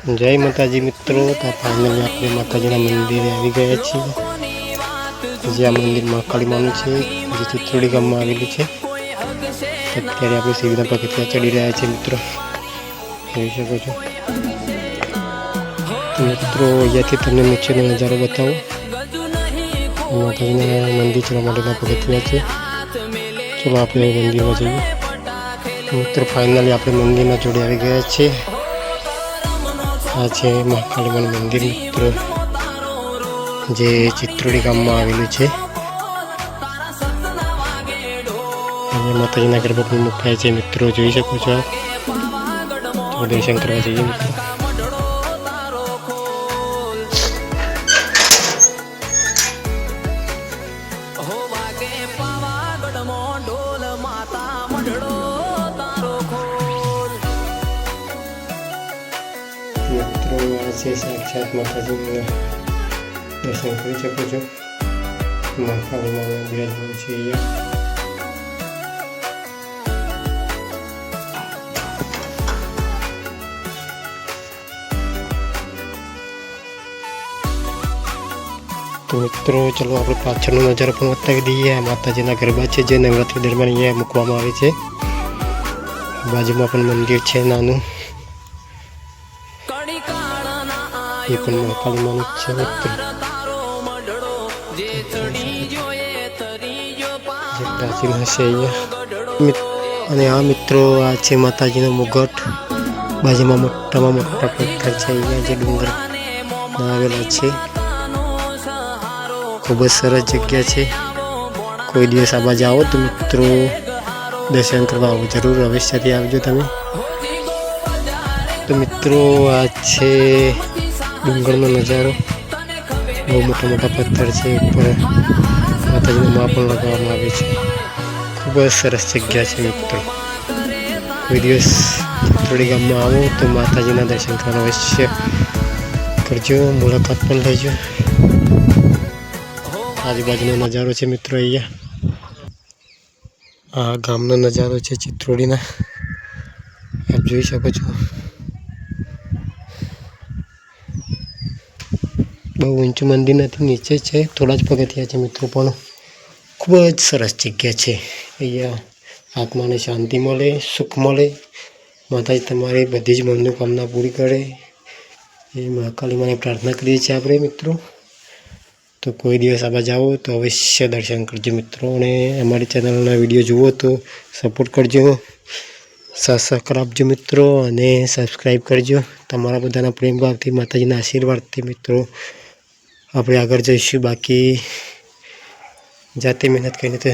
जय माताजी मित्रों। तो फाइनली આપણે માતાજીના મંદિરે આવી ગયા છીએ, જે આ મંદિર મહાકાળી માનું છે, જે ચિત્રોડી ગામમાં આવેલું છે। અત્યારે આપણે સીડીના પગથિયાં ચડી રહ્યા છીએ મિત્રો, જોઈ શકો છો। તો મિત્રો અહીંયાથી તમને નીચેનો નજારો બતાવો। માતાજીના મંદિર ચડવા માટેના પગથિયાં છે। ચલો આપણે મંદિરમાં જઈએ। મિત્રો ફાઇનલી આપણે મંદિરના જોડે આવી ગયા છીએ। आज महाकाली मन मंदिर मित्रों, जे चित्रोड़ी गाम में आवेलू है। माताजी गरबा मुखाय है मित्रों, जोई शको छो। तो दर्शन करवा जाइए मित्रों। मित्रों आज साक्षात माताजी दर्शन कर सको छो। महाकाली मां विराजमान छे। तो मित्रों चलो आप पाछळनो नजारो पण बतावी दीए। माताजीना गरबा है जो नवरात्रि दरमियान अहींया मूकवामां आवे छे। बाजुमां पण मंदिर छे नानुं, ये पण महाकाली मानु छे मित्र। जे प्राचीन हशे अने आ मित्रों आ छे माताजीनो मुगट। बाजुमां मोटामां मोटा पत्थर छे, अहींया जे डुंगर आवेला छे। खूब ज सरस जग्या छे। कोई दिवस आ बाजु आओ तो मित्रों दर्शन करवा आवो, जरूर अवश्यथी आवजो तमे। तो मित्रों आ छे डूंगरनो नजारो। बहुत मोटा मोटा पत्थर है, ऊपर माताजीनो मां पण लगाववामां आवे छे। खूब ज सरस जग्या छे मित्रों। कोई दिवस चित्रोड़ी गाममां आवो तो माताजीना दर्शन करवा अवश्य करजो, मुलाकात पण लेजो। आजूबाजूनो नजारो है मित्रों। अहींया आ गामनो नजारो है चित्रोड़ीना, आप जोई शको छो। बहु ऊंचू मंदिर नहीं, नीचे है थोड़ा ज पगथिया है मित्रों, पण खूब ज सरस जग्या है। अहींया आत्मा ने शांति मळे, सुख मळे। माताजी तमारी बधी ज मनोकामना पूरी करे, ये महाकाली माने प्रार्थना करीए छीए आपणे मित्रों। तो कोई दिवस आवा जाओ तो अवश्य दर्शन करजो मित्रों। ने अमारी चेनलना विडियो जुओ तो सपोर्ट करजो, सब्सक्राइब आपजो मित्रों, अने सब्सक्राइब करजो। तमारा बधाना प्रेम भावथी, माताजीना आशीर्वादथी मित्रों आपणे आगळ जईशुं। बाकी जाते मेहनत करीने तो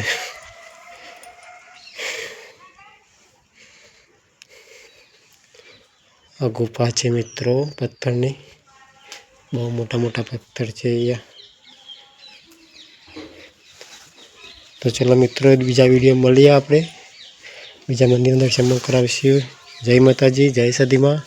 आ गुफा है मित्रों पत्थरनी, बहुत मोटा मोटा पत्थर है अहींया। तो चलो मित्रों बीजा विडियो मळीए, आपणे बीजा मंदिर दर्शन करावीशुं। जय माताजी, जय सती मां।